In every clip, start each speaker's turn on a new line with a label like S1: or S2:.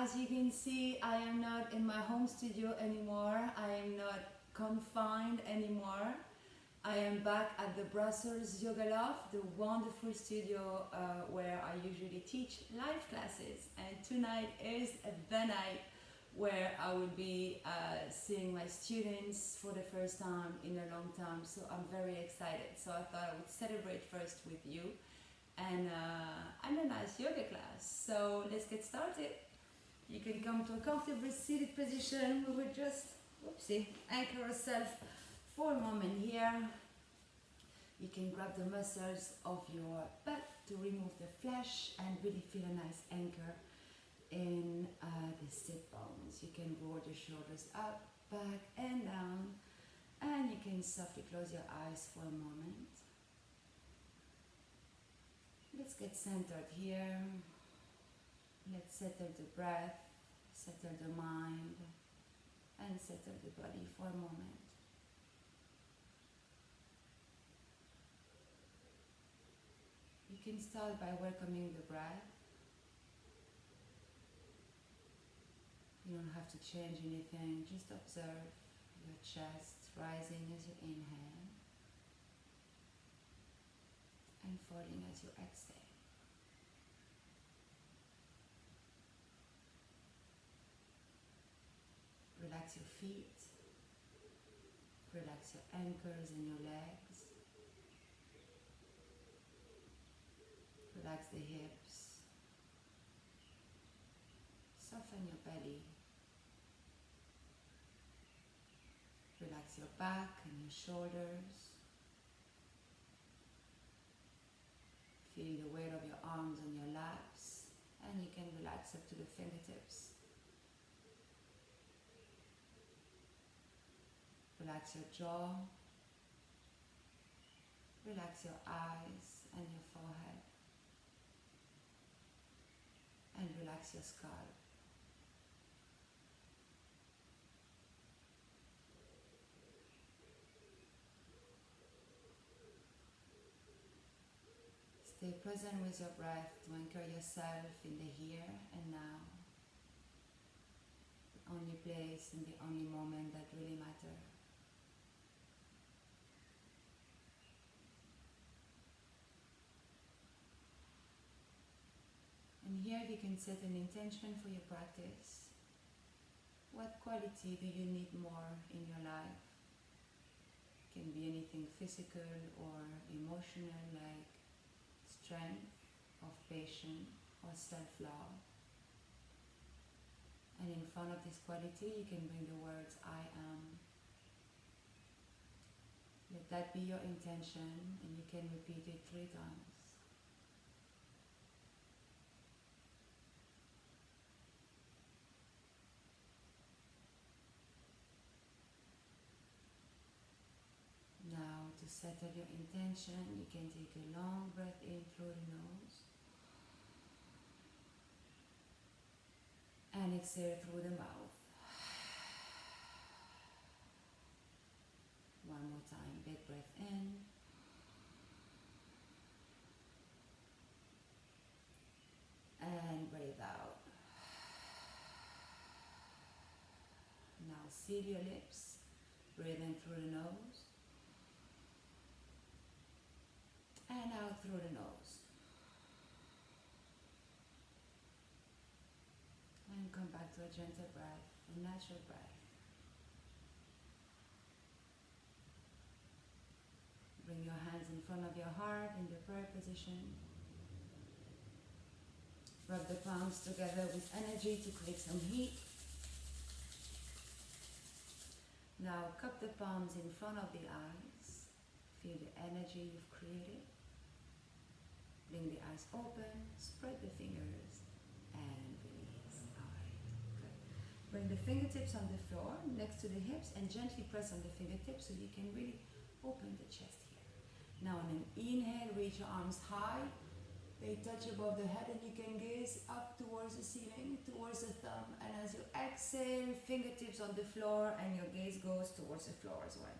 S1: as you can see, I am not in my home studio anymore. I am not confined anymore. I am back at the Brussels Yoga Loft, the wonderful studio where I usually teach live classes. And tonight is the night where I will be seeing my students for the first time in a long time. So I'm very excited. So I thought I would celebrate first with you and a nice yoga class. So let's get started. You can come to a comfortable seated position. We will just, anchor ourselves for a moment here. You can grab the muscles of your butt to remove the flesh and really feel a nice anchor in the sit bones. You can roll the shoulders up, back and down, and you can softly close your eyes for a moment. Let's get centered here. Let's settle the breath, settle the mind, and settle the body for a moment. You can start by welcoming the breath. You don't have to change anything, just observe your chest rising as you inhale and falling as you exhale. Relax your feet, relax your ankles and your legs, relax the hips, soften your belly, relax your back and your shoulders, feel the weight of your arms on your laps, and you can relax up to the fingertips. Relax your jaw, relax your eyes and your forehead, and relax your skull. Stay present with your breath to anchor yourself in the here and now, the only place and the only moment that really matter. And here you can set an intention for your practice. What quality do you need more in your life? It can be anything physical or emotional, like strength, of patience, or self-love. And in front of this quality, you can bring the words I am. Let that be your intention, and you can repeat it 3 times. Now, to settle your intention, you can take a long breath in through the nose and exhale through the mouth. One more time, big breath in and breathe out. Now seal your lips, breathe in through the nose and out through the nose. And come back to a gentle breath, a natural breath. Bring your hands in front of your heart in the prayer position. Rub the palms together with energy to create some heat. Now cup the palms in front of the eyes. Feel the energy you've created. Bring the eyes open, spread the fingers, and release. Alright, good. Bring the fingertips on the floor next to the hips and gently press on the fingertips so you can really open the chest here. Now on an inhale, reach your arms high. They touch above the head and you can gaze up towards the ceiling, towards the thumb. And as you exhale, fingertips on the floor and your gaze goes towards the floor as well.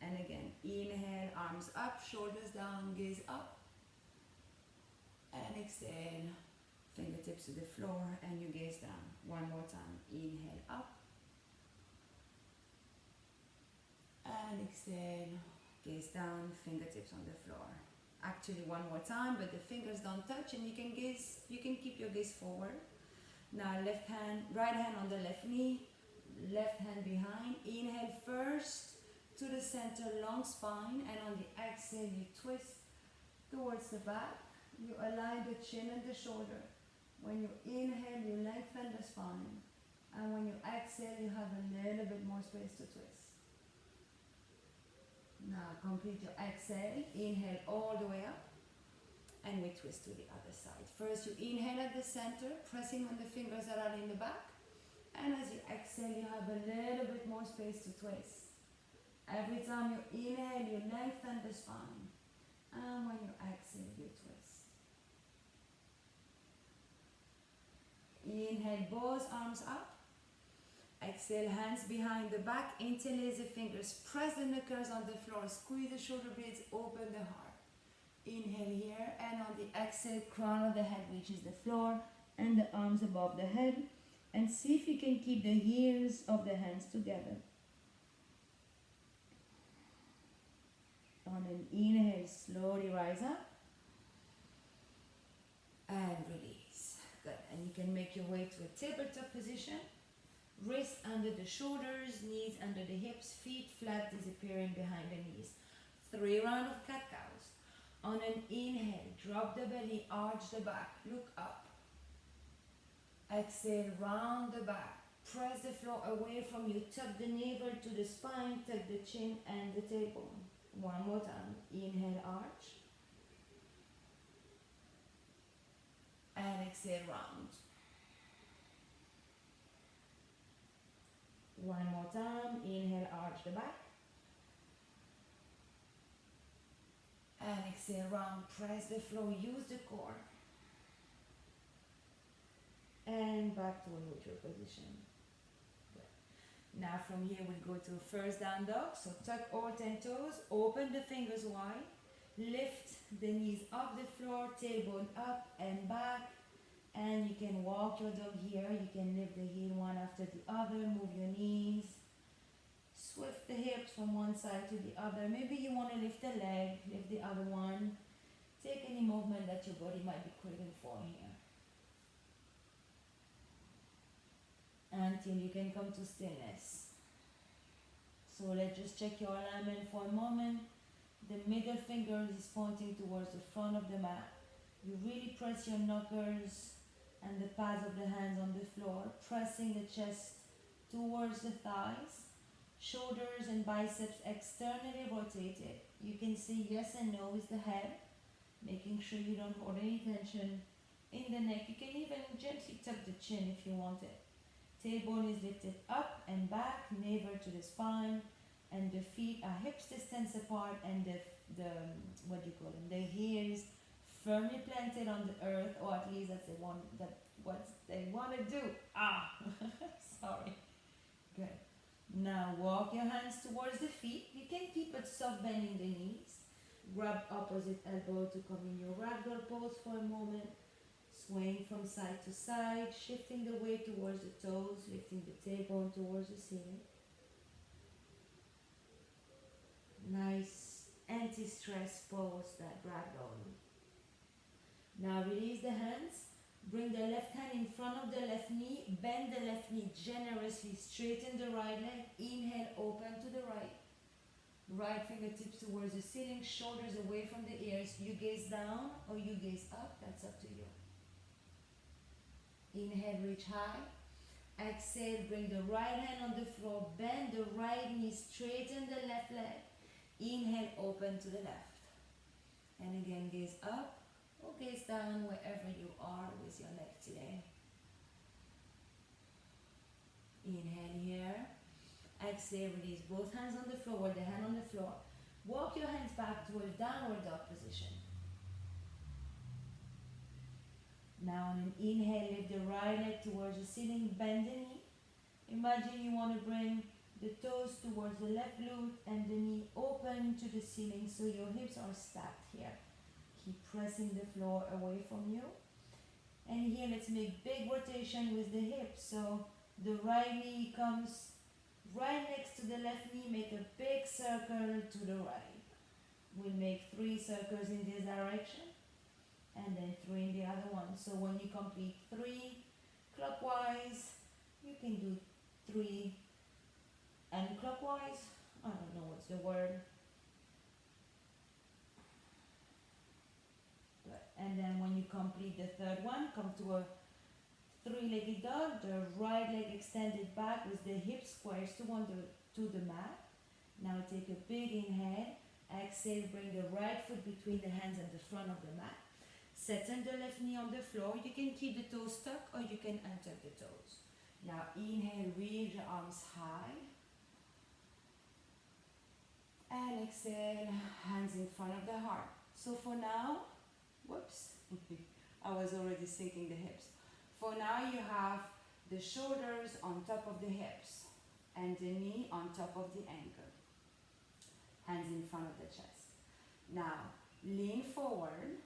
S1: And again, inhale, arms up, shoulders down, gaze up. And exhale, fingertips fingertips to the floor and you gaze down. One more time. Inhale up. And exhale. Gaze down, fingertips on the floor. Actually one more time, but the fingers don't touch and you can keep your gaze forward. Now right hand on the left knee, left hand behind. Inhale first to the center, long spine, and on the exhale you twist towards the back. You align the chin and the shoulder. When you inhale, you lengthen the spine. And when you exhale, you have a little bit more space to twist. Now complete your exhale. Inhale all the way up. And we twist to the other side. First you inhale at the center, pressing on the fingers that are in the back. And as you exhale, you have a little bit more space to twist. Every time you inhale, you lengthen the spine. And when you exhale, you twist. Inhale, both arms up. Exhale, hands behind the back. Interlace the fingers. Press the knuckles on the floor. Squeeze the shoulder blades. Open the heart. Inhale here. And on the exhale, crown of the head reaches the floor. And the arms above the head. And see if you can keep the heels of the hands together. On an inhale, slowly rise up. And release. Good. And you can make your way to a tabletop position. Wrists under the shoulders, knees under the hips, feet flat, disappearing behind the knees. 3 rounds of cat-cows. On an inhale, drop the belly, arch the back, look up. Exhale, round the back. Press the floor away from you. Tuck the navel to the spine, tuck the chin and the tailbone. One more time. Inhale, arch. And exhale, round. One more time. Inhale, arch the back. And exhale, round. Press the floor. Use the core. And back to a neutral position. Good. Now from here we'll go to first down dog. So tuck all 10 toes. Open the fingers wide. Lift the knees off the floor. Tailbone up and back. And you can walk your dog here. You can lift the heel one after the other. Move your knees. Swift the hips from one side to the other. Maybe you want to lift a leg, lift the other one. Take any movement that your body might be craving for here. Until you can come to stillness. So let's just check your alignment for a moment. The middle finger is pointing towards the front of the mat. You really press your knuckles and the pads of the hands on the floor, pressing the chest towards the thighs, shoulders and biceps externally rotated. You can say yes and no with the head, making sure you don't hold any tension in the neck. You can even gently tuck the chin if you want it. Tailbone is lifted up and back, navel to the spine, and the feet are hips distance apart, and the what do you call them? The heels firmly planted on the earth, or at least that's what they want to do. Sorry. Good. Now walk your hands towards the feet. You can keep a soft bend in the knees. Grab opposite elbow to come in your ragdoll pose for a moment. Swaying from side to side, shifting the weight towards the toes, lifting the tailbone towards the ceiling. Nice anti-stress pose, that ragdoll. Now release the hands. Bring the left hand in front of the left knee. Bend the left knee generously. Straighten the right leg. Inhale, open to the right. Right fingertips towards the ceiling. Shoulders away from the ears. You gaze down or you gaze up. That's up to you. Inhale, reach high. Exhale, bring the right hand on the floor. Bend the right knee. Straighten the left leg. Inhale, open to the left. And again, gaze up. Or gaze down wherever you are with your neck today. Inhale here. Exhale, release both hands on the floor or the hand on the floor. Walk your hands back to a downward dog position. Now on an inhale, lift the right leg towards the ceiling, bend the knee. Imagine you want to bring the toes towards the left glute and the knee open to the ceiling so your hips are stacked here. Keep pressing the floor away from you.
S2: And here let's make big rotation with the hips. So the right knee comes right next to the left knee, make a big circle to the right. We'll make 3 circles in this direction and then 3 in the other one. So when you complete 3 clockwise, you can do 3 clockwise. I don't know what's the word. And then when you complete the third one, come to a 3-legged dog, the right leg extended back with the hips squares to the mat. Now take a big inhale, exhale, bring the right foot between the hands and the front of the mat. Settle the left knee on the floor. You can keep the toes stuck or you can untuck the toes. Now inhale, reach the arms high. And exhale, hands in front of the heart. So for now, whoops, I was already sinking the hips. For now you have the shoulders on top of the hips and the knee on top of the ankle. Hands in front of the chest. Now lean forward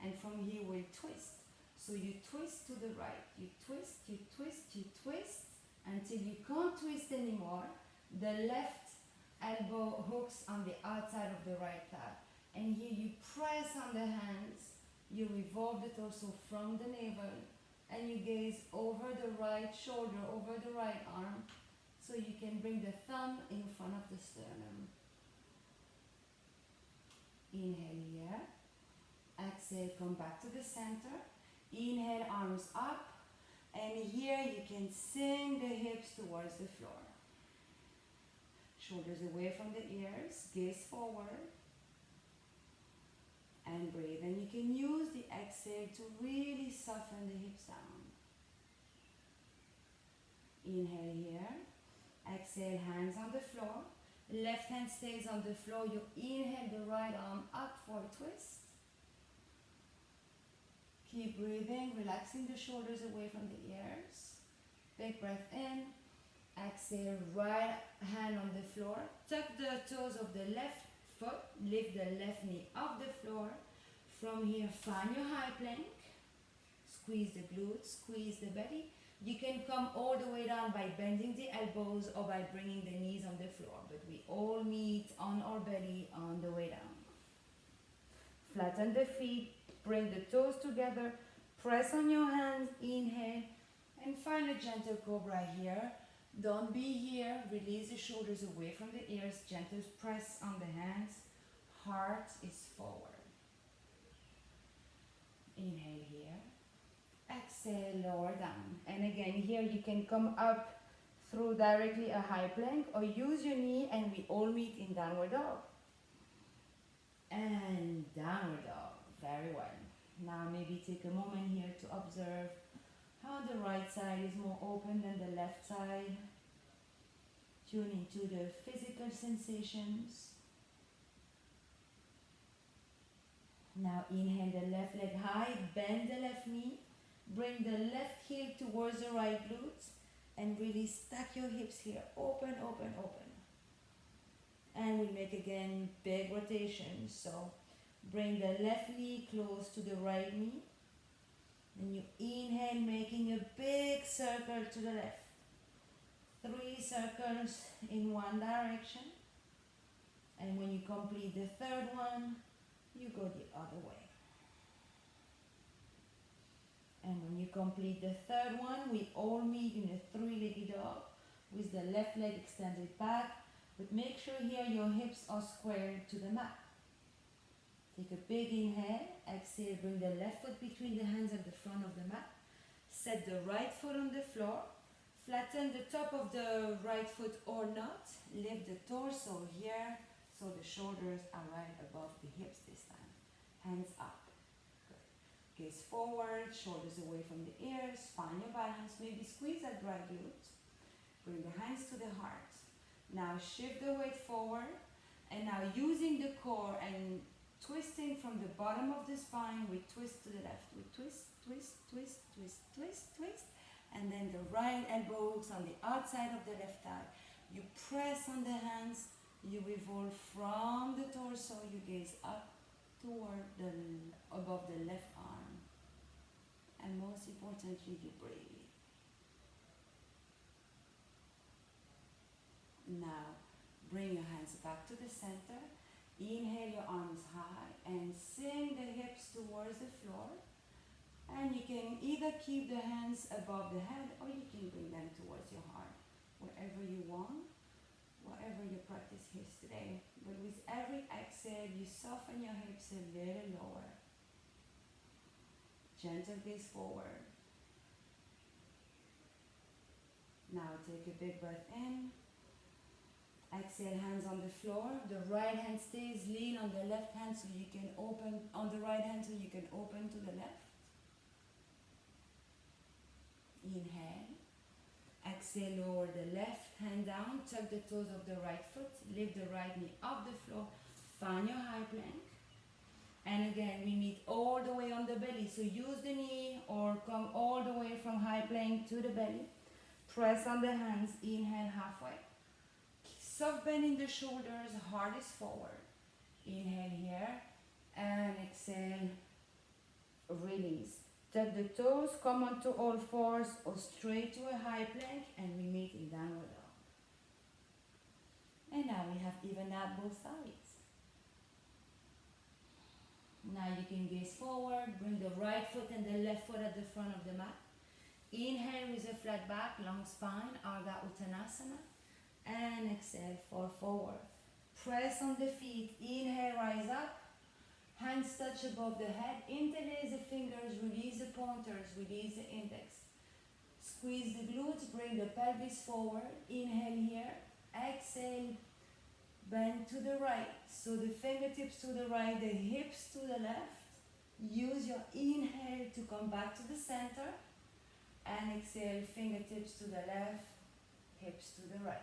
S2: and from here we'll twist. So you twist to the right, you twist, you twist, you twist until you can't twist anymore. The left elbow hooks on the outside of the right thigh. And here you press on the hands, you revolve the torso from the navel, and you gaze over the right shoulder, over the right arm, so you can bring the thumb in front of the sternum. Inhale here, exhale, come back to the center, inhale, arms up, and here you can sink the hips towards the floor. Shoulders away from the ears, gaze forward, and breathe. And you can use the exhale to really soften the hips down. Inhale here, exhale, hands on the floor. Left hand stays on the floor. You inhale the right arm up for a twist. Keep breathing, relaxing the shoulders away from the ears. Big breath in. Exhale, right hand on the floor. Tuck the toes of the left foot. Lift the left knee off the floor. From here, find your high plank. Squeeze the glutes, squeeze the belly. You can come all the way down by bending the elbows or by bringing the knees on the floor. But we all meet on our belly on the way down. Flatten the feet. Bring the toes together. Press on your hands. Inhale. And find a gentle cobra here. Don't be here. Release the shoulders away from the ears. Gentle press on the hands. Heart is forward. Inhale here. Exhale, lower down. And again, here you can come up through directly a high plank or use your knee and we all meet in downward dog. And downward dog. Very well. Now maybe take a moment here to observe how the right side is more open than the left side. Tune into the physical sensations. Now inhale the left leg high, bend the left knee, bring the left heel towards the right glutes and really stack your hips here, open, open, open. And we make again big rotations. So bring the left knee close to the right knee. Then you inhale, making a big circle to the left. 3 circles in one direction. And when you complete the third one, you go the other way. And when you complete the third one, we all meet in a 3-legged dog with the left leg extended back. But make sure here your hips are squared to the mat. Take a big inhale, exhale, bring the left foot between the hands at the front of the mat. Set the right foot on the floor. Flatten the top of the right foot or not. Lift the torso here so the shoulders are right above the hips this time. Hands up. Good. Gaze forward, shoulders away from the ears. Find your balance. Maybe squeeze that right glute. Bring the hands to the heart. Now shift the weight forward. And now using the core and twisting from the bottom of the spine, we twist to the left. We twist, twist, twist, twist, twist, twist. And then the right elbow hooks on the outside of the left thigh. You press on the hands. You revolve from the torso. You gaze up toward above the left arm.
S1: and most importantly, you breathe. Now, bring your hands back to the center. Inhale your arms high and sink the hips towards the floor. And you can either keep the hands above the head or you can bring them towards your heart, wherever you want, whatever your practice is today. But with every exhale, you soften your hips a little lower. Gentle gaze forward. Now take a big breath in. Exhale, hands on the floor. The right hand stays, lean on the left hand so you can open, on the right hand so you can open to the left. Inhale. Exhale, lower the left hand down, tuck the toes of the right foot, lift the right knee off the floor, find your high plank. And again, we meet all the way on the belly, so use the knee or come all the way from high plank to the belly. Press on the hands, inhale halfway. Soft bend in the shoulders, heart is forward. Inhale here, and exhale, release. Tuck the toes, come onto all fours or straight to a high plank, and we meet in downward dog. And now we have evened out both sides. Now you can gaze forward, bring the right foot and the left foot at the front of the mat. Inhale with a flat back, long spine, Ardha Uttanasana. And exhale, fall forward. Press on the feet, inhale, rise up. Hands touch above the head, interlace the fingers, release the pointers, release the index. Squeeze the glutes, bring the pelvis forward. Inhale here, exhale, bend to the right. So the fingertips to the right, the hips to the left. Use your inhale to come back to the center. And exhale, fingertips to the left, hips to the right.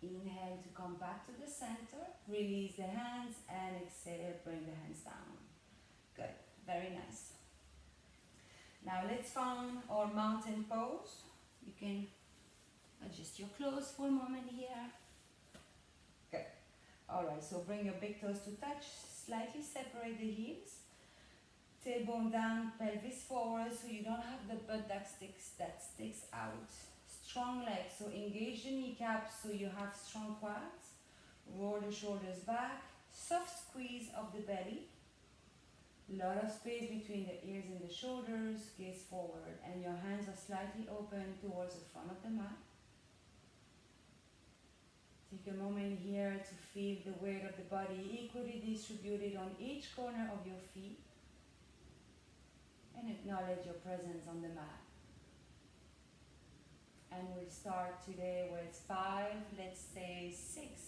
S1: Inhale to come back to the center, release the hands, and exhale, bring the hands down. Good, very nice. Now let's find our mountain pose. You can adjust your clothes for a moment here. Good. Alright, so bring your big toes to touch, slightly separate the heels. Tailbone down, pelvis forward, so you don't have the butt that sticks out. Strong legs, so engage the kneecaps so you have strong quads. Roll the shoulders back. Soft squeeze of the belly. Lot of space between the ears and the shoulders. Gaze forward, and your hands are slightly open towards the front of the mat. Take a moment here to feel the weight of the body equally distributed on each corner of your feet. And acknowledge your presence on the mat. And we'll start today with 5, let's say 6.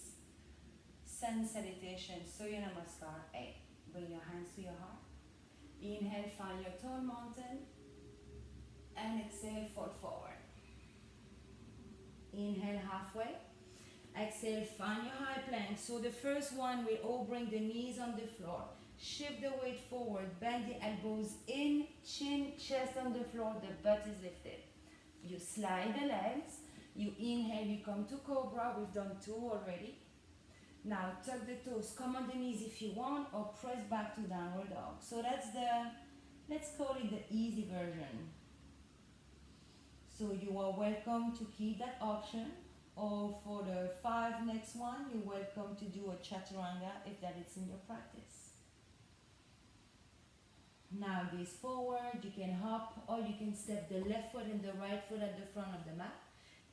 S1: Sun salutation, Surya Namaskar, 8. Bring your hands to your heart. Inhale, find your tall mountain. And exhale, fall forward. Inhale halfway. Exhale, find your high plank. So the first one, we all bring the knees on the floor. Shift the weight forward, bend the elbows in, chin, chest on the floor, the butt is lifted. You slide the legs, you inhale, you come to cobra, we've done 2 already. Now tuck the toes, come on the knees if you want, or press back to downward dog. So that's the, let's call it the easy version. So you are welcome to keep that option, or for the 5 next one, you're welcome to do a chaturanga if that is in your practice. Now gaze forward, you can hop or you can step the left foot and the right foot at the front of the mat.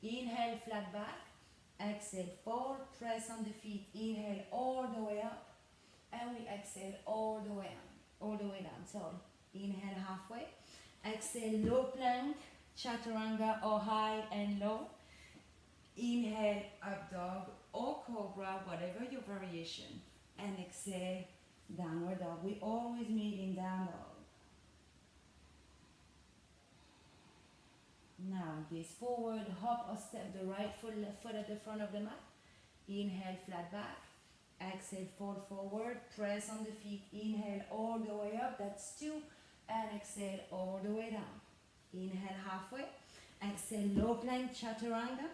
S1: Inhale, flat back. Exhale, forward, press on the feet. Inhale all the way up. And we exhale all the way up, all the way down. So inhale halfway. Exhale, low plank, chaturanga or high and low. Inhale, up dog or cobra, whatever your variation. And exhale, downward dog. We always meet in down dog. Now gaze forward, hop or step the right foot, left foot at the front of the mat. Inhale, flat back. Exhale, fall forward. Press on the feet. Inhale all the way up. That's 2. And exhale all the way down. Inhale halfway. Exhale, low plank, chaturanga.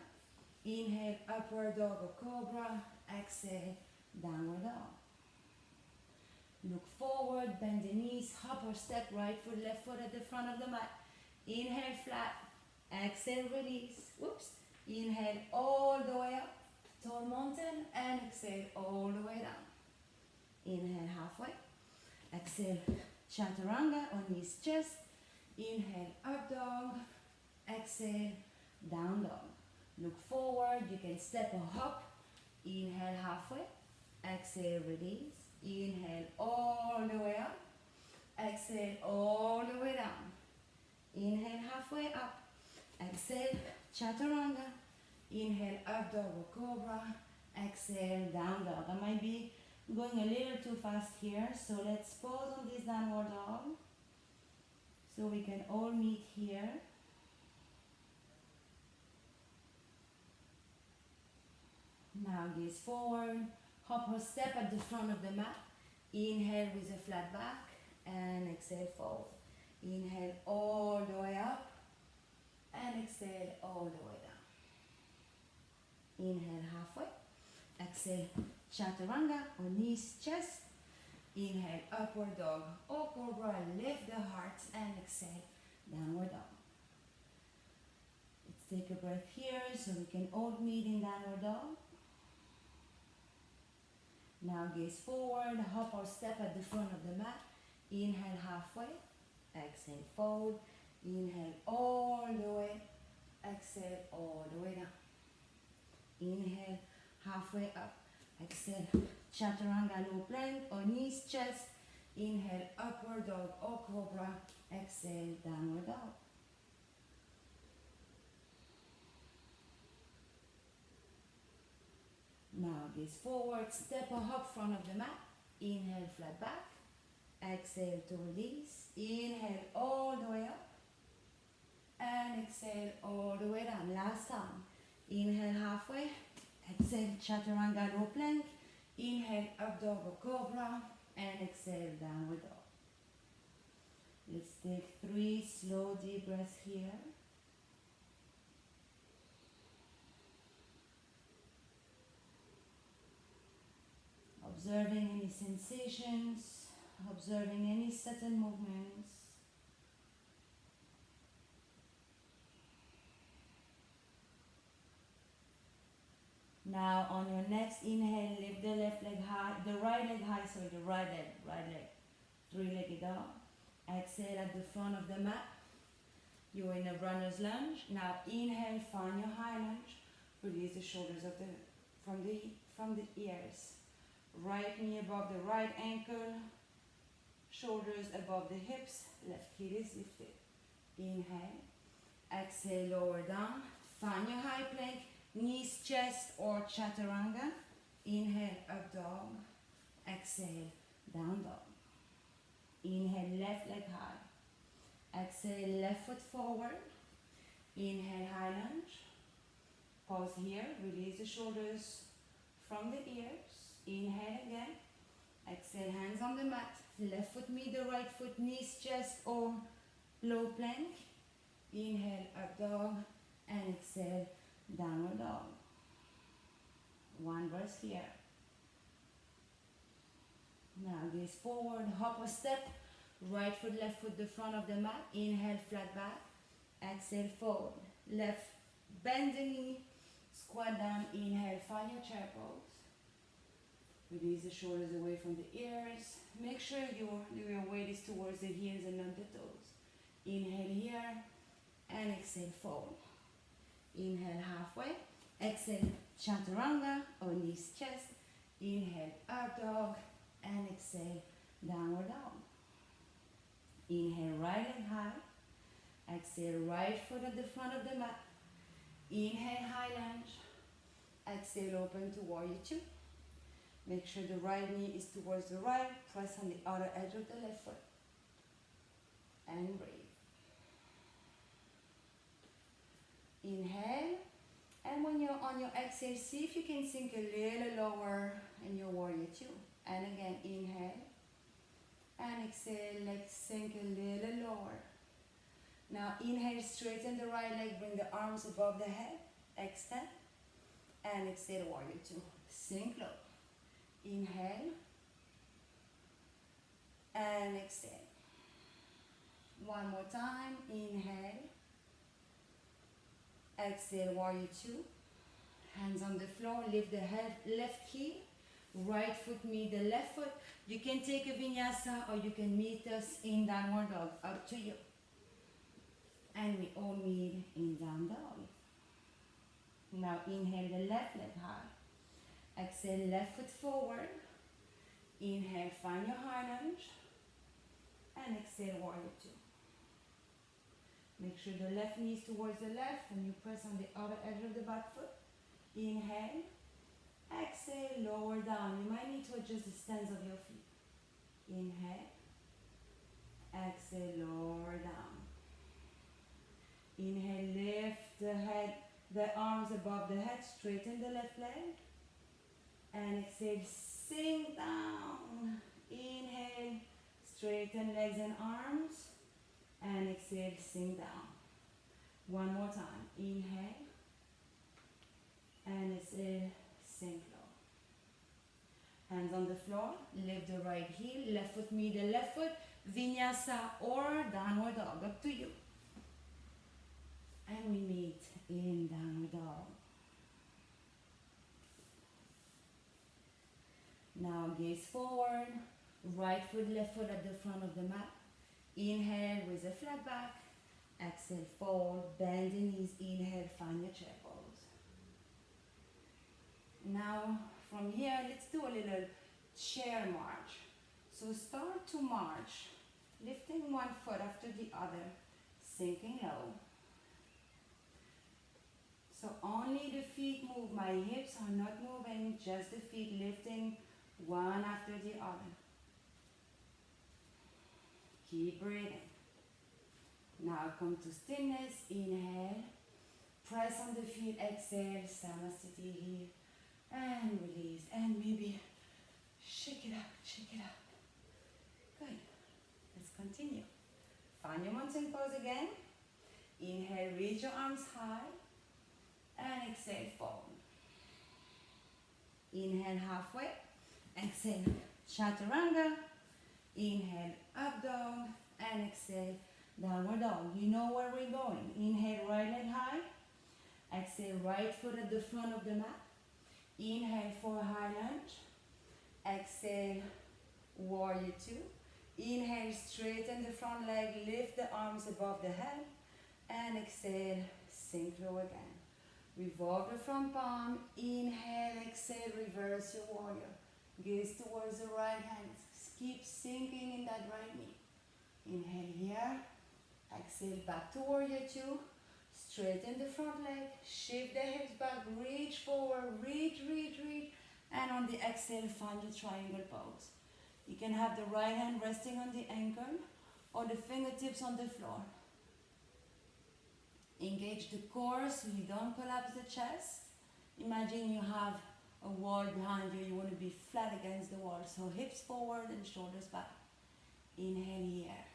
S1: Inhale, upward dog or cobra. Exhale, downward dog.
S2: Look forward, bend the knees, hop or step, right foot, left foot at the front of the mat. Inhale flat, exhale release. Whoops. Inhale all the way up, tall mountain, and exhale all the way down. Inhale halfway, exhale chaturanga or knees chest. Inhale up dog, exhale down dog. Look forward, you can step or hop. Inhale halfway, exhale release. Inhale all the way up, exhale all the way down. Inhale halfway up, exhale chaturanga. Inhale up dog or cobra, exhale down dog. I might be going a little too fast here, so let's pause on this downward dog so we can all meet here. Now gaze forward, hop or step at the front of the mat. Inhale with a flat back and exhale forward. Inhale all the way up and exhale all the way down. Inhale halfway, exhale chaturanga or knees chest. Inhale upward dog or cobra, lift the heart and exhale downward dog. Let's take a breath here so we can all meet in downward dog. Now gaze forward, hop or step at the front of the mat. Inhale halfway, exhale fold. Inhale all the way, exhale all the way down. Inhale halfway up, exhale chaturanga low plank or knees chest. Inhale upward dog or cobra, exhale downward dog. Now gaze forward, step or hop front of the mat. Inhale flat back, exhale to release. Inhale all the way up and exhale all the way down. Last time. Inhale halfway, exhale chaturanga low plank. Inhale up dog or cobra and exhale downward dog. Let's take 3 slow deep breaths here. Observing any sensations, observing any subtle movements. Now on your next inhale, lift the left leg high, the right leg high, the right leg, 3-legged dog. Exhale at the front of the mat. You're in a runner's lunge. Now inhale, find your high lunge. Release the shoulders from the ears. Right knee above the right ankle, shoulders above the hips, left heel is lifted. Inhale, exhale, lower down, find your high plank, knees, chest or chaturanga. Inhale, up dog, exhale, down dog. Inhale, left leg high, exhale, left foot forward. Inhale, high lunge, pause here, release the shoulders from the ears. Inhale again, exhale, hands on the mat, left foot meet the right foot, knees, chest or low plank. Inhale, up dog and exhale, downward dog. 1 breath here. Now gaze forward, hop or step, right foot, left foot, the front of the mat. Inhale, flat back, exhale, fold. Left, bend the knee, squat down. Inhale, find your chair pose. Release the shoulders away from the ears. Make sure your weight is towards the heels and not the toes. Inhale here and exhale, fold. Inhale halfway, exhale chaturanga or knees chest. Inhale up dog and exhale downward dog. Inhale right leg high, exhale right foot at the front of the mat. Inhale high lunge, exhale open to warrior 2. Make sure the right knee is towards the right, press on the outer edge of the left foot. And breathe. Inhale, and when you're on your exhale, see if you can sink a little lower in your warrior 2. And again, inhale, and exhale, let's sink a little lower. Now inhale, straighten the right leg, bring the arms above the head, extend, and exhale, warrior 2. Sink low. Inhale, and exhale. One more time, inhale. Exhale, warrior two. Hands on the floor, lift the head, left heel. Right foot meet the left foot. You can take a vinyasa or you can meet us in downward dog, up to you. And we all meet in down dog. Now inhale the left leg high. Exhale, left foot forward. Inhale, find your high lunge. And exhale, warrior two. Make sure the left knee is towards the left and you press on the other edge of the back foot. Inhale. Exhale, lower down. You might need to adjust the stance of your feet. Inhale. Exhale, lower down. Inhale, lift the head, the arms above the head, straighten the left leg. And exhale, sink down. Inhale, straighten legs and arms. And exhale, sink down. One more time. Inhale. And exhale, sink low. Hands on the floor. Lift the right heel. Left foot meet the left foot. Vinyasa or downward dog. Up to you. And we meet in downward dog. Now gaze forward. Right foot, left foot at the front of the mat. Inhale with a flat back. Exhale, forward. Bend the knees. Inhale, find your chair pose. Now, from here, let's do a little chair march. So start to march, lifting one foot after the other, sinking low. So only the feet move. My hips are not moving, just the feet lifting one after the other. Keep breathing. Now come to stillness. Inhale. Press on the feet. Exhale. Samasthiti here. And release. And maybe shake it up. Shake it up. Good. Let's continue. Find your mountain pose again. Inhale. Reach your arms high. And exhale. Forward. Inhale halfway. Exhale. Chaturanga. Inhale, up dog, and exhale, downward dog. You know where we're going. Inhale, right leg high. Exhale, right foot at the front of the mat. Inhale for high lunge. Exhale, warrior two. Inhale, straighten the front leg, lift the arms above the head. And exhale, sink low again. Revolve the front palm. Inhale, exhale, reverse your warrior. Gaze towards the right hand. Keep sinking in that right knee. Inhale here. Exhale back to warrior two. Straighten the front leg. Shift the hips back. Reach forward. Reach, reach, reach. And on the exhale, find your triangle pose. You can have the right hand resting on the ankle or the fingertips on the floor. Engage the core so you don't collapse the chest. Imagine you have a wall behind you. You want to be flat against the wall. So hips forward and shoulders back. Inhale here.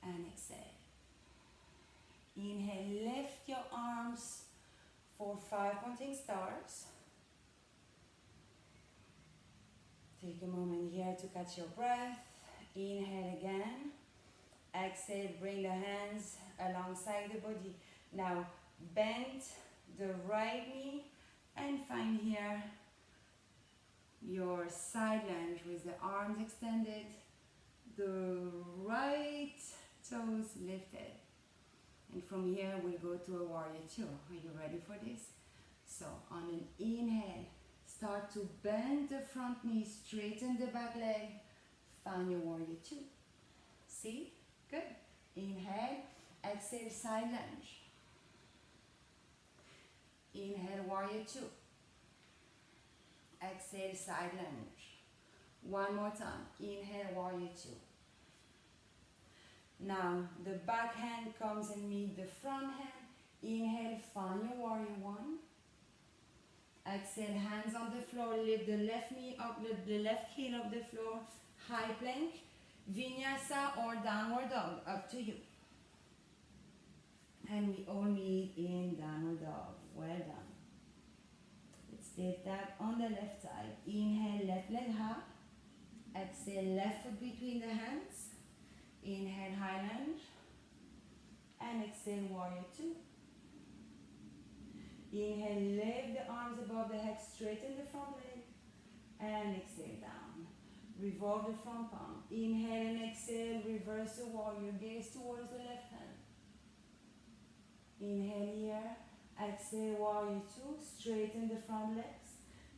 S2: And exhale. Inhale, lift your arms for 5 pointing stars. Take a moment here to catch your breath. Inhale again. Exhale, bring the hands alongside the body. Now bend the right knee and find here your side lunge with the arms extended, the right toes lifted. And from here we'll go to a warrior two. Are you ready for this? So on an inhale, start to bend the front knee, straighten the back leg, find your warrior two. See? Good. Inhale, exhale, side lunge. Inhale, warrior two. Exhale, side lunge. One more time. Inhale, warrior two. Now, the back hand comes and meet the front hand. Inhale, find your warrior one. Exhale, hands on the floor. Lift the left knee up, lift the left heel of the floor. High plank, Vinyasa or downward dog, up to you. And we all meet in downward dog. Well done. Let's take that on the left side. Inhale, left leg high. Exhale, left foot between the hands. Inhale, high lunge. And exhale, warrior two. Inhale, lift the arms above the head, straighten the front leg. And exhale, down. Revolve the front palm. Inhale and exhale, reverse the warrior. Gaze towards the left hand. Inhale here. Exhale, warrior two. Straighten the front legs.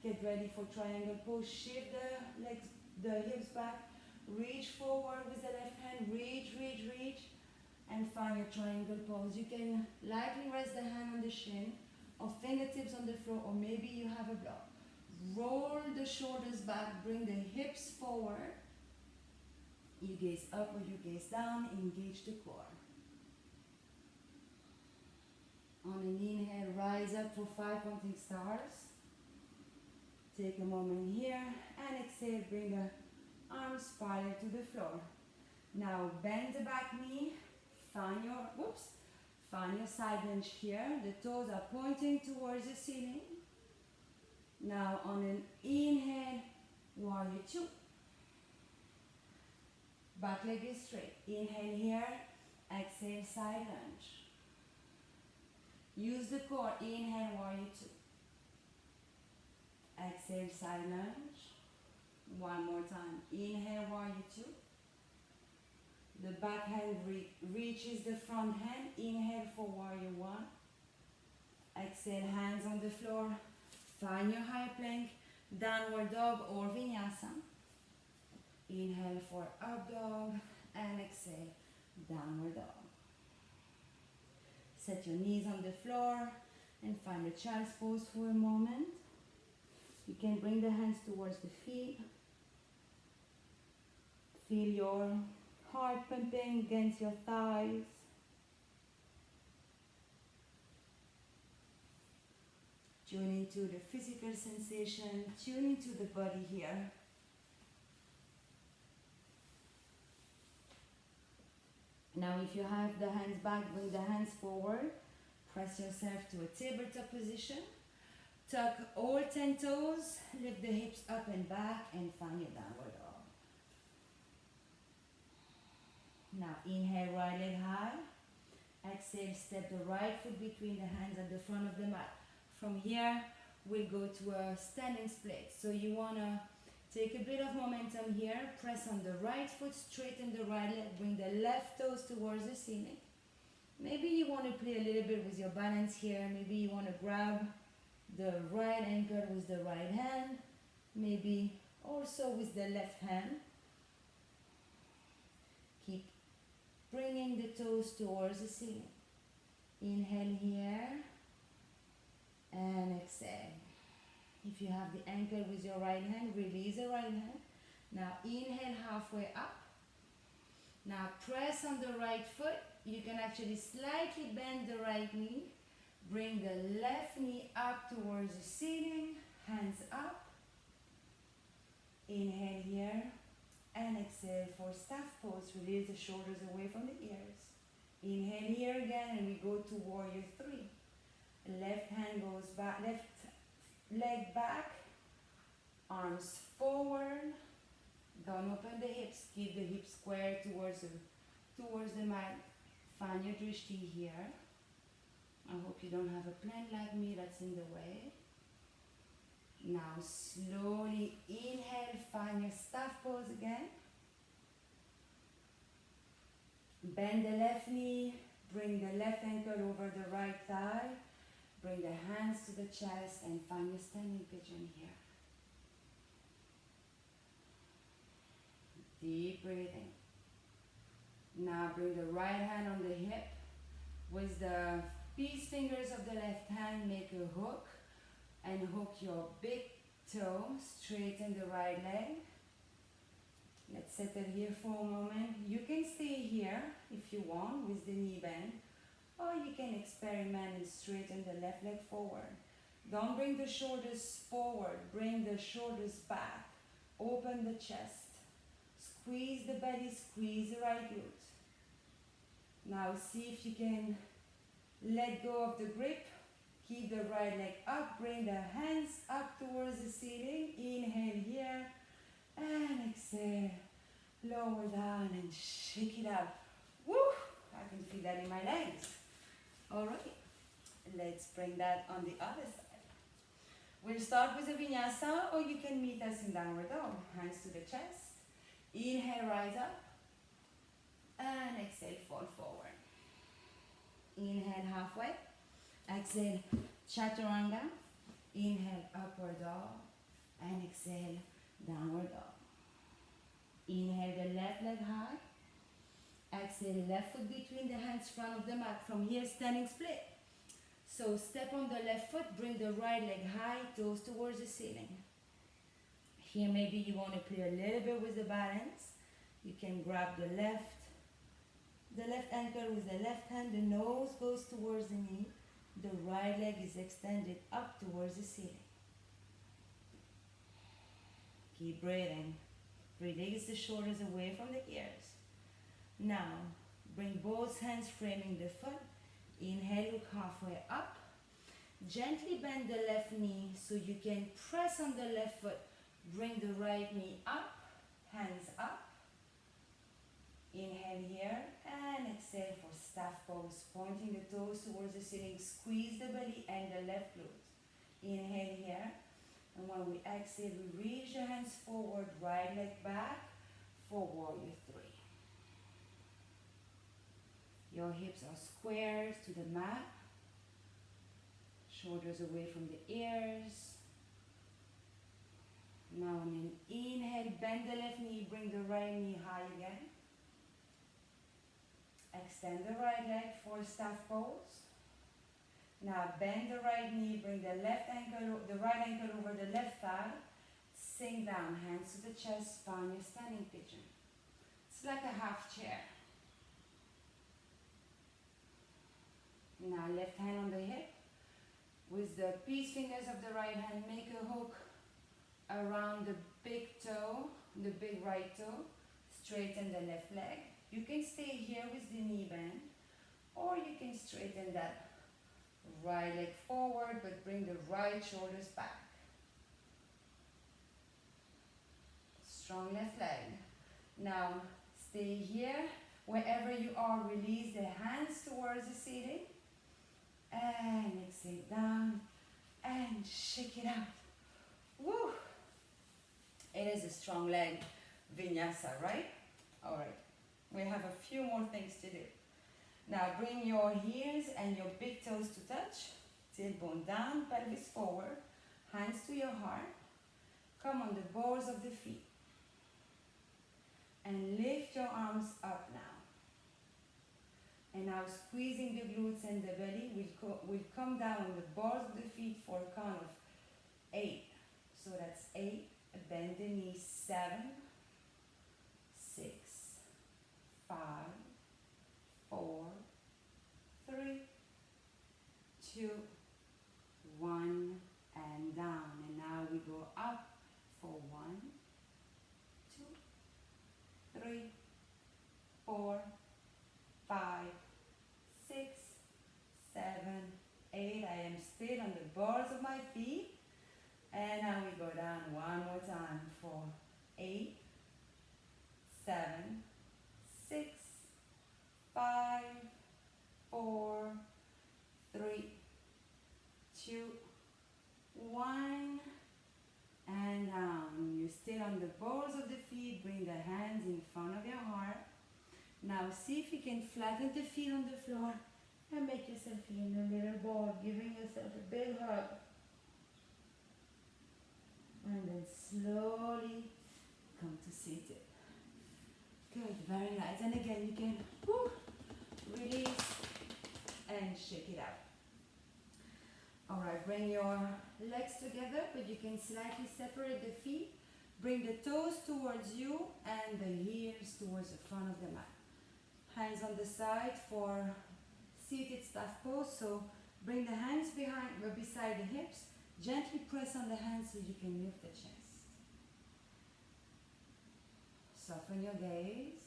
S2: Get ready for triangle pose. Shift the legs, the hips back. Reach forward with the left hand. Reach, reach, reach. And find your triangle pose. You can lightly rest the hand on the shin or fingertips on the floor, or maybe you have a block. Roll the shoulders back. Bring the hips forward. You gaze up or you gaze down. Engage the core. On an inhale, rise up for 5 counting stars. Take a moment here and exhale, bring the arms parallel to the floor. Now bend the back knee, find your side lunge here. The toes are pointing towards the ceiling. Now on an inhale, warrior two. Back leg is straight. Inhale here, exhale, side lunge. Use the core. Inhale, warrior two. Exhale, side lunge. One more time. Inhale, warrior two. The back hand reaches the front hand. Inhale for warrior one. Exhale, hands on the floor. Find your high plank, downward dog or vinyasa. Inhale for up dog and exhale, downward dog. Set your knees on the floor and find a child's pose for a moment. You can bring the hands towards the feet. Feel your heart pumping against your thighs. Tune into the physical sensation, tune into the body here. Now if you have the hands back, bring the hands forward. Press yourself to a tabletop position. Tuck all 10 toes, lift the hips up and back and find your downward dog. Now inhale, right leg high. Exhale, step the right foot between the hands at the front of the mat. From here, we'll go to a standing split. So you want to take a bit of momentum here. Press on the right foot, straighten the right leg, bring the left toes towards the ceiling. Maybe you want to play a little bit with your balance here. Maybe you want to grab the right ankle with the right hand. Maybe also with the left hand. Keep bringing the toes towards the ceiling. Inhale here. And exhale. If you have the ankle with your right hand, release the right hand. Now inhale halfway up. Now press on the right foot. You can actually slightly bend the right knee. Bring the left knee up towards the ceiling. Hands up. Inhale here. And exhale for staff pose. Release the shoulders away from the ears. Inhale here again and we go to warrior three. Left hand goes back, left leg back, arms forward. Don't open the hips, keep the hips square towards the mat. Find your drishti here. I hope you don't have a plant like me that's in the way. Now slowly inhale, find your staff pose again. Bend the left knee, bring the left ankle over the right thigh. Bring the hands to the chest and find your standing pigeon here. Deep breathing. Now bring the right hand on the hip. With the peace fingers of the left hand, make a hook and hook your big toe. Straighten the right leg. Let's settle here for a moment. You can stay here if you want with the knee bend. Or you can experiment and straighten the left leg forward. Don't bring the shoulders forward, bring the shoulders back. Open the chest. Squeeze the belly, squeeze the right glute. Now see if you can let go of the grip. Keep the right leg up, bring the hands up towards the ceiling. Inhale here.
S1: And exhale, lower down and shake it up. Woo! I can feel that in my legs. All right, let's bring that on the other side. We'll start with a vinyasa, or you can meet us in downward dog. Hands to the chest. Inhale, rise up. And exhale, fall forward. Inhale, halfway. Exhale, chaturanga. Inhale, upward dog. And exhale, downward dog. Inhale the left leg high. Exhale, left foot between the hands, front of the mat. From here, standing split. So step on the left foot, bring the right leg high, toes towards the ceiling. Here maybe you want to play a little bit with the balance. You can grab the left ankle with the left hand, the nose goes towards the knee, the right leg is extended up towards the ceiling. Keep breathing. Release the shoulders away from the ears. Now, bring both hands framing the foot. Inhale, look halfway up. Gently bend the left knee so you can press on the left foot. Bring the right knee up, hands up. Inhale here and exhale for staff pose, pointing the toes towards the ceiling. Squeeze the belly and the left glute. Inhale here, and when we exhale, we reach the hands forward, right leg back for warrior three. Your hips are squared to the mat, shoulders away from the ears. Now on an inhale, bend the left knee, bring the right knee high again. Extend the right leg for staff pose. Now bend the right knee, bring the right ankle over the left thigh. Sink down, hands to the chest, find your standing pigeon. It's like a half chair. Now left hand on the hip. With the peace fingers of the right hand, make a hook around the big toe, the big right toe. Straighten the left leg. You can stay here with the knee bend, or you can straighten that right leg forward, but bring the right shoulders back. Strong left leg. Now stay here. Wherever you are, release the hands towards the ceiling. And exhale down and shake it out. Woo! It is a strong leg vinyasa, right? All right. We have a few more things to do. Now bring your heels and your big toes to touch. Tailbone down, pelvis forward. Hands to your heart. Come on the balls of the feet. And lift your arms up now. And now squeezing the glutes and the belly, we'll come down on the balls of the feet for a count of 8. So that's 8. Bend the knees. 7, 6, 5, 4, 3, 2, 1, and down. And now we go up for 1, 2, 3, 4, 5, 6, 7, 8. I am still on the balls of my feet. And now we go down one more time for 8, 7, 6, 5, 4, 3, 2, 1, and down. You're still on the balls of the feet. Bring the hands in front of your heart. Now see if you can flatten the feet on the floor and make yourself feel in a little ball, giving yourself a big hug. And then slowly come to seated. Good, very nice. And again, you can release and shake it out. All right, bring your legs together, but you can slightly separate the feet. Bring the toes towards you and the heels towards the front of the mat. Hands on the side for seated staff pose. So bring the hands beside the hips. Gently press on the hands so you can lift the chest. Soften your gaze.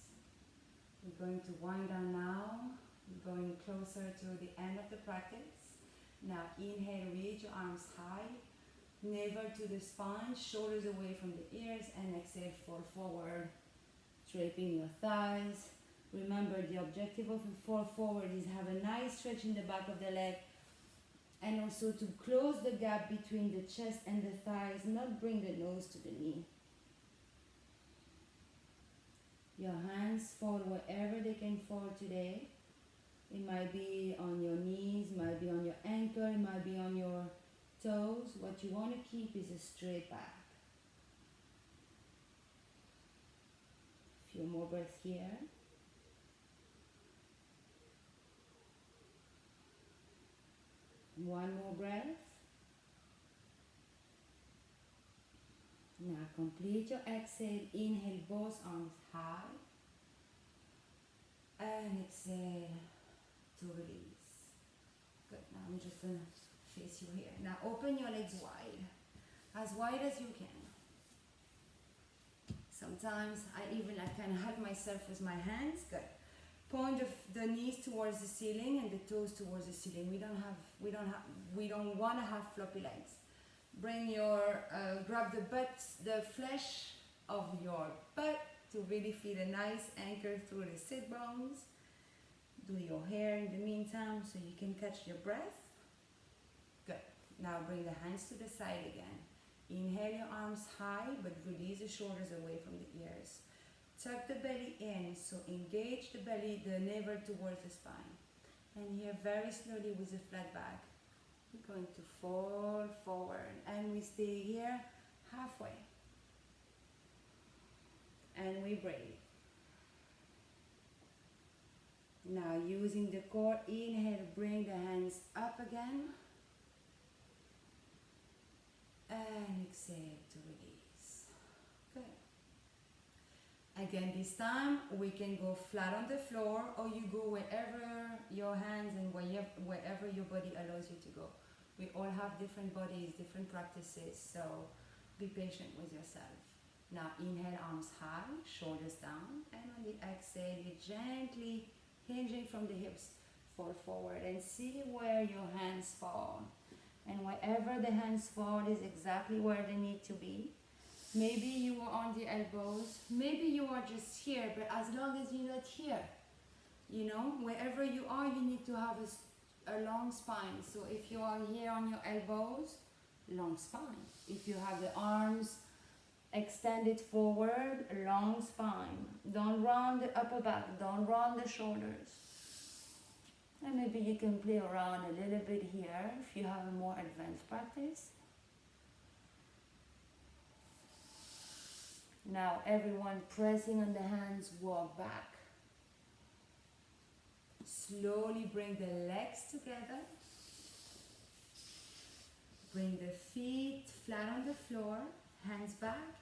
S1: We're going to wind down now. We're going closer to the end of the practice. Now inhale, reach your arms high. navel to the spine, shoulders away from the ears, and exhale, fall forward, draping your thighs. Remember, the objective of a fall forward is have a nice stretch in the back of the leg, and also to close the gap between the chest and the thighs, not bring the nose to the knee. Your hands fall wherever they can fall today. It might be on your knees, might be on your ankle, it might be on your toes. What you want to keep is a straight back. Few more breaths here. One more breath. Now complete your exhale. Inhale, both arms high. And exhale to release. Good. Now I'm just going to face you here. Now open your legs wide as you can. Sometimes I can help myself with my hands. Good. Point the knees towards the ceiling and the toes towards the ceiling. We don't want to have floppy legs. Bring grab the flesh of your butt to really feel a nice anchor through the sit bones. Do your hair in the meantime so you can catch your breath. Good. Now bring the hands to the side again. Inhale your arms high, but release the shoulders away from the ears. Tuck the belly in, so engage the belly, the navel towards the spine. And here, very slowly with a flat back, we're going to fall forward. And we stay here halfway. And we breathe. Now, using the core, inhale, bring the hands up again. And exhale to release. Good. Again, this time we can go flat on the floor, or you go wherever your hands and wherever your body allows you to go. We all have different bodies, different practices, so be patient with yourself. Now inhale, arms high, shoulders down, and on the exhale, you gently hinging from the hips, fall forward and see where your hands fall. And wherever the hands fall is exactly where they need to be. Maybe you are on the elbows, maybe you are just here, but as long as you're not here, wherever you are, you need to have a long spine. So if you are here on your elbows, long spine. If you have the arms extended forward, long spine. Don't round the upper back, don't round the shoulders. And maybe you can play around a little bit here if you have a more advanced practice. Now everyone pressing on the hands, walk back. Slowly bring the legs together. Bring the feet flat on the floor, hands back.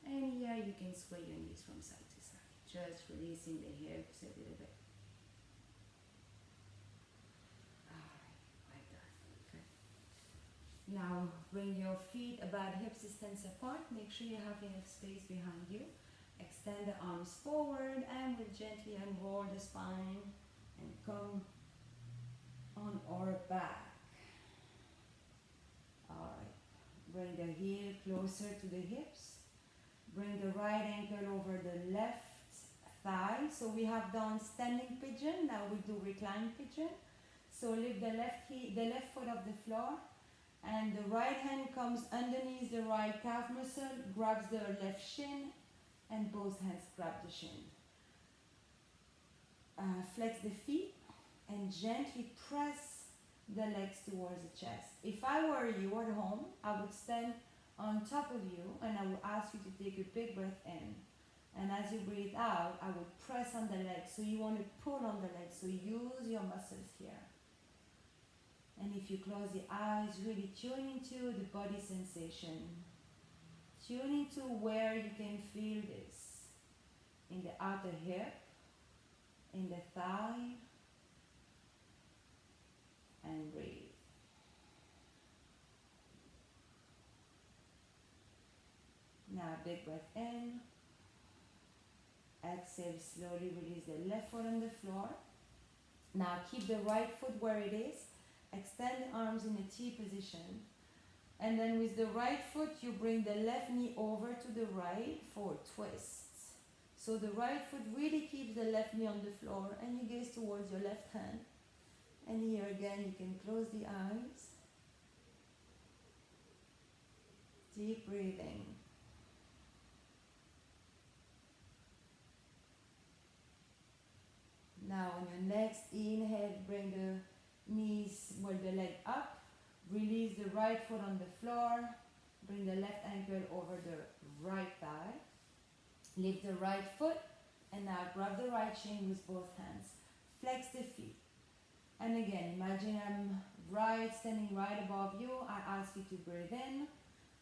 S1: And here you can sway your knees from side to side. Just releasing the hips a little bit. Now bring your feet about hip distance apart. Make sure you have enough space behind you. Extend the arms forward and we'll gently unroll the spine and come on our back. Alright. Bring the heel closer to the hips. Bring the right ankle over the left thigh. So we have done standing pigeon. Now we do reclined pigeon. So lift the left foot off the floor. And the right hand comes underneath the right calf muscle, grabs the left shin, and both hands grab the shin. Flex the feet and gently press the legs towards the chest. If I were you at home, I would stand on top of you and I would ask you to take a big breath in. And as you breathe out, I would press on the legs. So you want to pull on the legs, so use your muscles here. And if you close the eyes, really tune into the body sensation. Tune into where you can feel this. In the outer hip, in the thigh, and breathe. Now big breath in. Exhale, slowly release the left foot on the floor. Now keep the right foot where it is. Extend the arms in a T position.
S2: And then with the right foot, you bring the left knee over to the right for twists. So the right foot really keeps the left knee on the floor and you gaze towards your left hand. And here again, you can close the eyes. Deep breathing. Now on your next inhale, bring the knees, the leg up. Release the right foot on the floor. Bring the left ankle over the right thigh. Lift the right foot and now grab the right shin with both hands. Flex the feet. And again, imagine I'm standing right above you. I ask you to breathe in.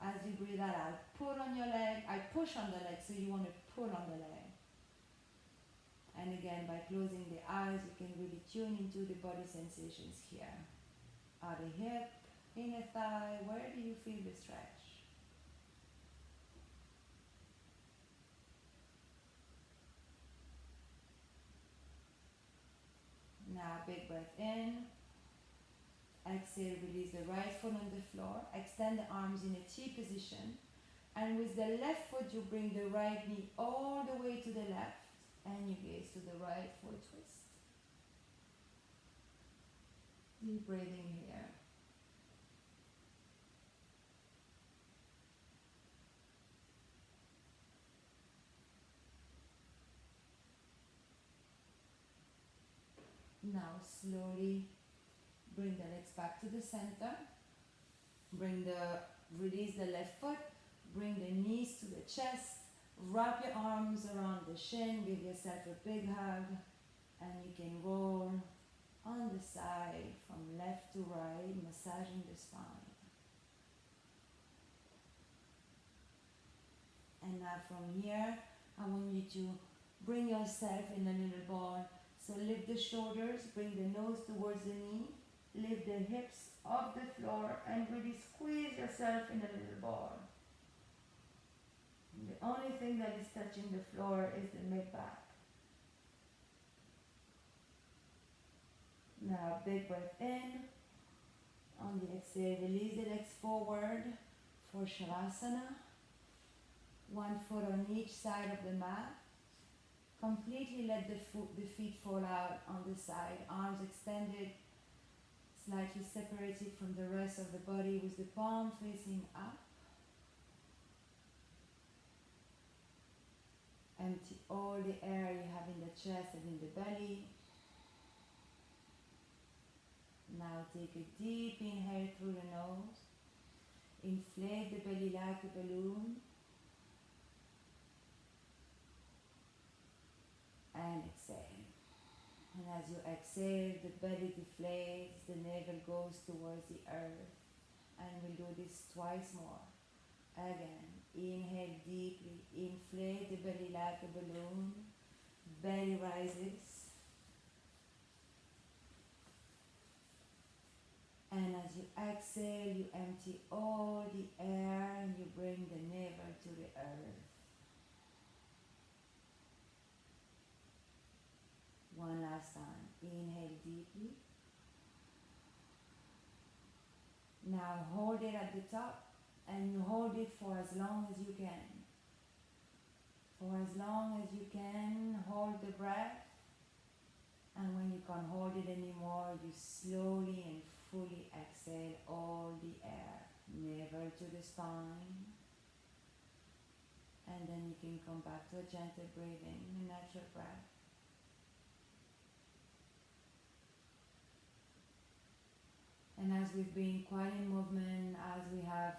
S2: As you breathe out, I pull on your leg. I push on the leg, so you want to pull on the leg. And again, by closing the eyes, you can really tune into the body sensations here. Outer hip, inner thigh, where do you feel the stretch? Now, big breath in. Exhale, release the right foot on the floor. Extend the arms in a T position. And with the left foot, you bring the right knee all the way to the left. And you gaze to the right for a twist. Deep breathing here. Now slowly bring the legs back to the center. Release the left foot. Bring the knees to the chest. Wrap your arms around the shin. Give yourself a big hug. And you can roll on the side from left to right, massaging the spine. And now from here, I want you to bring yourself in a little ball. So lift the shoulders, bring the nose towards the knee, lift the hips off the floor and really squeeze yourself in a little ball. The only thing that is touching the floor is the mid-back. Now big breath in. On the exhale, release the legs forward for Savasana. One foot on each side of the mat. Completely let the feet fall out on the side. Arms extended, slightly separated from the rest of the body with the palm facing up. Empty all the air you have in the chest and in the belly. Now take a deep inhale through the nose. Inflate the belly like a balloon. And exhale. And as you exhale, the belly deflates, the navel goes towards the earth. And we'll do this twice more. Again, inhale deeply, inflate the belly like a balloon. Belly rises. And as you exhale, you empty all the air and you bring the navel to the earth. One last time. Inhale deeply. Now hold it at the top and you hold it for as long as you can. For as long as you can, hold the breath. And when you can't hold it anymore, you slowly and fully exhale all the air. Navel to the spine. And then you can come back to a gentle breathing, a natural breath. And as we've been quite in movement, as we have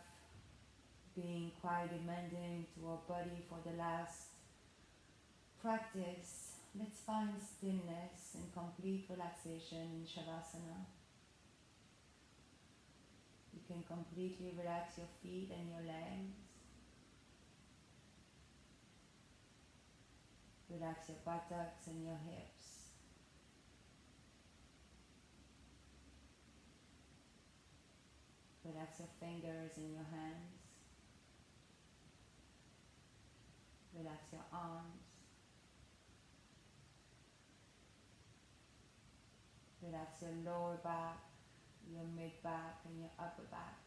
S2: been quite demanding to our body for the last practice, let's find stillness and complete relaxation in Savasana. You can completely relax your feet and your legs. Relax your buttocks and your hips. Relax your fingers and your hands. Relax your arms. Relax your lower back, your mid back and your upper back.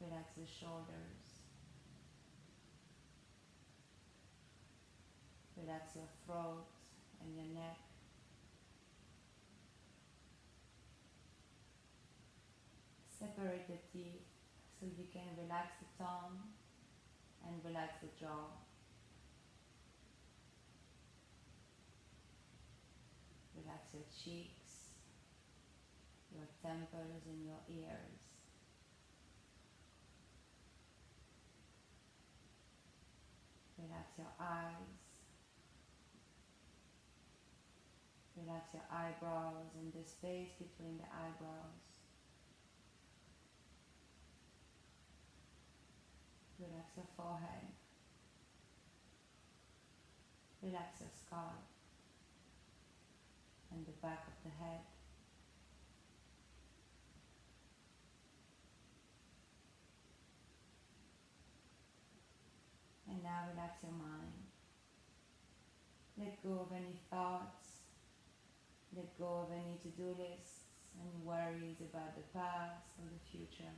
S2: Relax the shoulders. Relax your throat and your neck. Separate the teeth so you can relax the tongue and relax the jaw. Relax your cheeks, your temples and your ears. Relax your eyes. Relax your eyebrows and the space between the eyebrows. Relax your forehead. Relax your scalp and the back of the head. And now relax your mind. Let go of any thoughts. Let go of any to-do lists, any worries about the past or the future.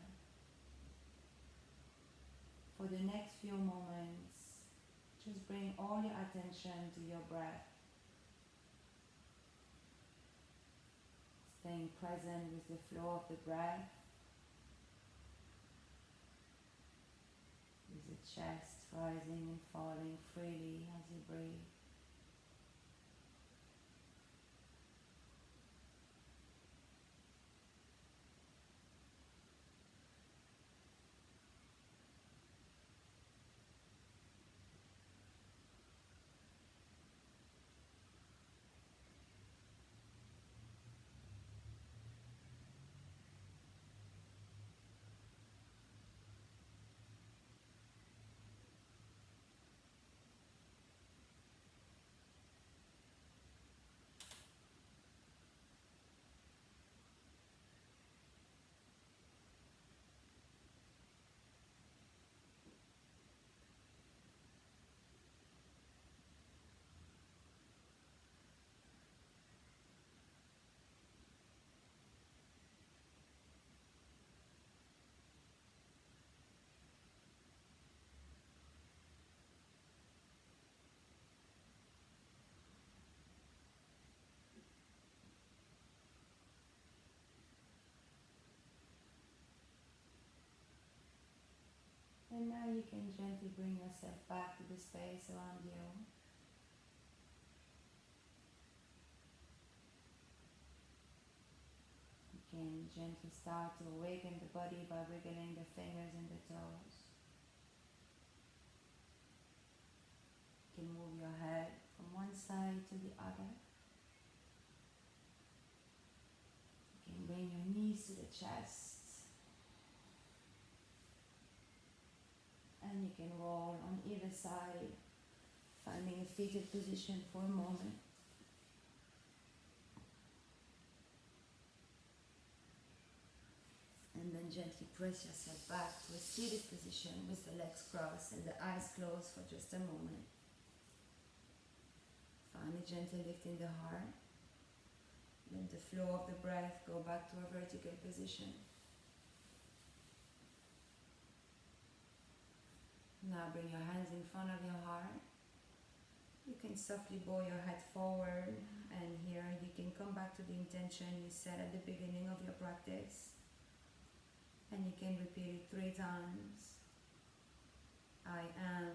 S2: For the next few moments, just bring all your attention to your breath. Staying present with the flow of the breath, with the chest rising and falling freely as you breathe. And now you can gently bring yourself back to the space around you. You can gently start to awaken the body by wiggling the fingers and the toes. You can move your head from one side to the other. You can bring your knees to the chest. And you can roll on either side, finding a seated position for a moment. And then gently press yourself back to a seated position with the legs crossed and the eyes closed for just a moment. Finally, gently lifting the heart. Let the flow of the breath go back to a vertical position. Now bring your hands in front of your heart. You can softly bow your head forward, and here you can come back to the intention you set at the beginning of your practice. And you can repeat it 3 times. I am,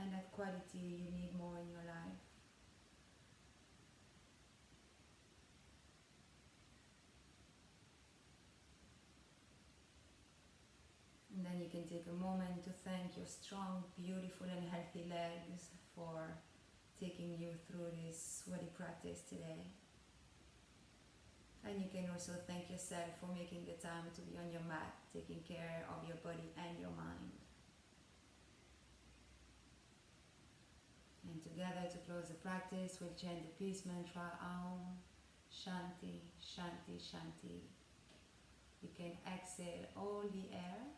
S2: and that quality you need more in your life. And then you can take a moment to thank your strong, beautiful and healthy legs for taking you through this sweaty practice today. And you can also thank yourself for making the time to be on your mat, taking care of your body and your mind. And together to close the practice, we'll chant the peace mantra, Aum Shanti, Shanti, Shanti. You can exhale all the air.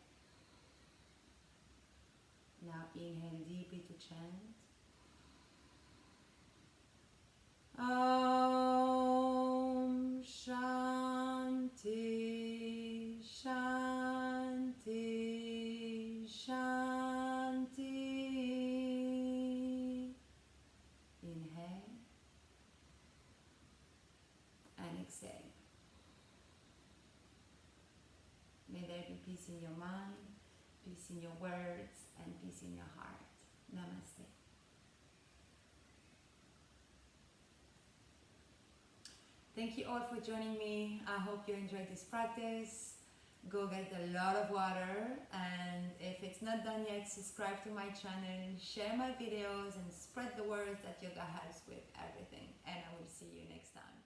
S2: Now inhale deeply to chant. Aum Shanti, Shanti.
S1: Inhale and exhale. May there be peace in your mind, peace in your words, and peace in your heart. Namaste. Thank you all for joining me. I hope you enjoyed this practice. Go get a lot of water, and if it's not done yet, subscribe to my channel, share my videos, and spread the word that yoga helps with everything. And I will see you next time.